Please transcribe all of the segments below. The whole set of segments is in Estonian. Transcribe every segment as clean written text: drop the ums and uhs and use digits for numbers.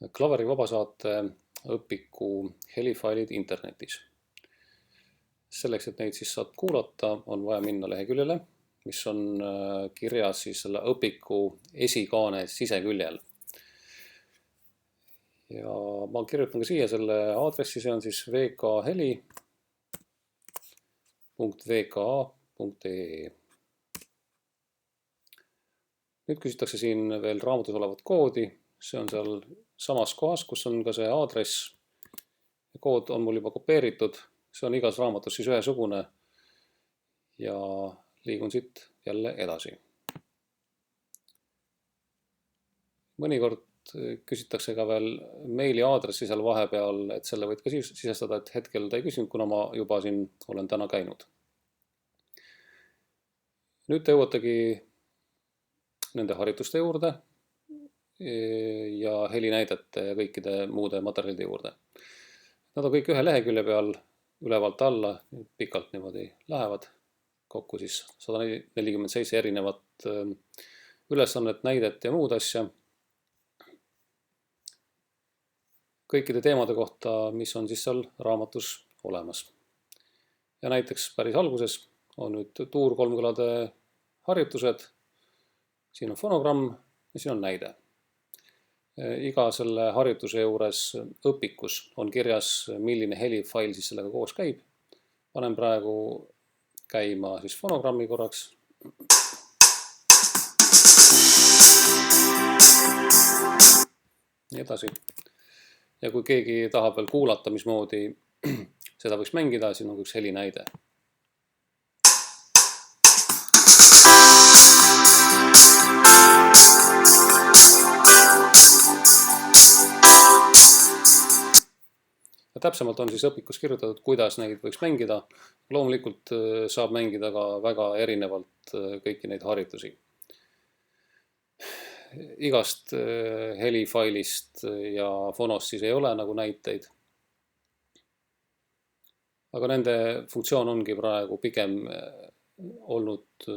Klaveri vabasaate õpiku helifailid internetis. Selleks, et neid siis saab kuulata, on vaja minna leheküljele, mis on kirjas siis selle õpiku esikaane siseküljel. Ja ma kirjutan ka siia selle aadressi, see on siis vkheli.vka.ee. Nüüd küsitakse siin veel raamatus olevat koodi, see on seal samas kohas, kus on ka see aadress. Kood on mul juba kopeeritud, see on igas raamatus siis ühesugune ja liigun siit jälle edasi. Mõnikord küsitakse ka veel meili aadressi seal vahepeal, et selle võid ka sisestada, et hetkel ta ei küsinud, kuna ma juba siin olen täna käinud. Nüüd te jõuategi nende harjutuste juurde ja helinäidete ja kõikide muude materjalide juurde. Nad on kõik ühe lehekülje peal, ülevalt alla, pikalt niimoodi lähevad. Kokku siis 147 erinevat ülesannet, näidet ja muud asja. Kõikide teemade kohta, mis on siis seal raamatus olemas. Ja näiteks päris alguses on nüüd tuur-kolmkõlade harjutused. Siin on fonogramm ja siin on näide. Iga selle harjutuse juures õpikus on kirjas, milline helifail siis sellega koos käib. Panen praegu käima siis fonogrammi korraks. Nii edasi. Ja kui keegi tahab veel kuulata, mismoodi seda võiks mängida, siin on üks helinäide. Ja täpsemalt on siis õpikus kirjutatud, kuidas neid võiks mängida. Loomulikult saab mängida ka väga erinevalt kõiki neid harjutusi. Igast helifailist ja fonost siis ei ole nagu näiteid. Aga nende funktsioon ongi praegu pigem olnud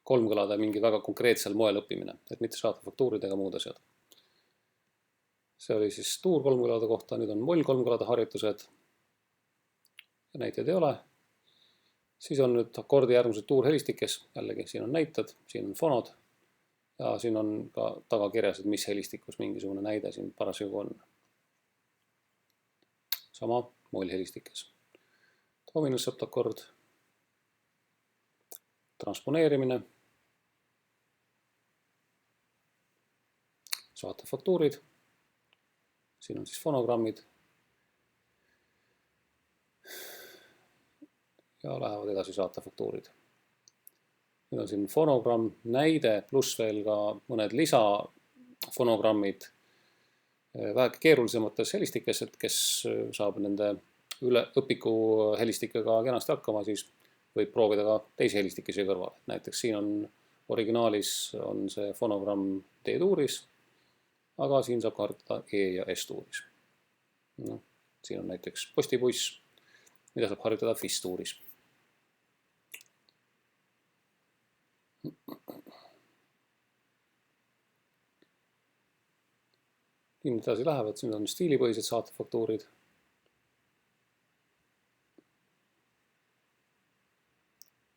kolmkõlade mingi väga konkreetsel moel õppimine, et mitte saata faktuurid ega muud asjad. See oli siis tuur-kolmkõlade kohta, nüüd on moll-kolmkõlade harjutused. Näiteid ei ole. Siis on nüüd akordi järgmised tuurhelistikes, jällegi siin on näited, siin on fonod. Ja siin on ka taga kirjas, et mis helistikus mingisugune näide siin parasjagu on. Sama mollhelistikes. Dominus septakord. Transponeerimine. Saata faktuurid. Siin on siis fonogrammid. Ja lähevad edasi saata faktuurid. Nüüd on siin fonogramm, näide, pluss veel ka mõned lisafonogrammid vähe keerulisemates helistikes, et kes saab nende õpiku helistikega kenasti hakkama, siis võib proovida ka teisi helistikesi kõrval. Näiteks siin on originaalis on see fonogramm D-tuuris, aga siin saab ka harjutada E- ja S-tuuris. No, siin on näiteks postibuss, mida saab harjutada FIS-tuuris. Nii edasi lähevad, siin on stiilipõhised saatefaktuurid.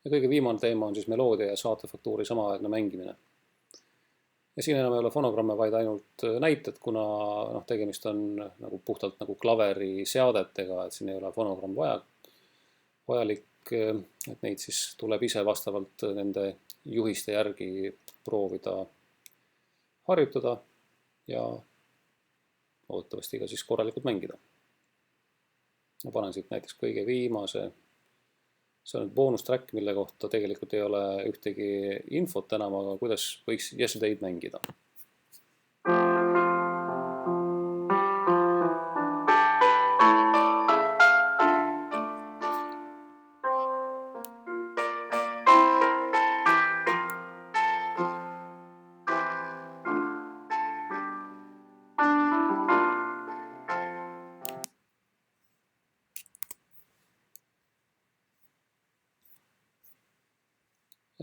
Ja kõige viimane teema on siis meloodia ja saatefaktuuri samaaegne mängimine. Ja siin enam ei ole fonogramme, vaid ainult näited, kuna tegemist on puhtalt nagu klaveri seadetega, et siin ei ole fonogramm vajalik, et neid siis tuleb ise vastavalt nende juhiste järgi proovida harjutada ja ootavasti ka siis korralikult mängida. Ma panen siit näiteks kõige viimase. See on boonustrack, mille kohta tegelikult ei ole ühtegi infot enam, aga kuidas võiks Yesterday'd mängida.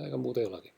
Ja ega muud ei olegi.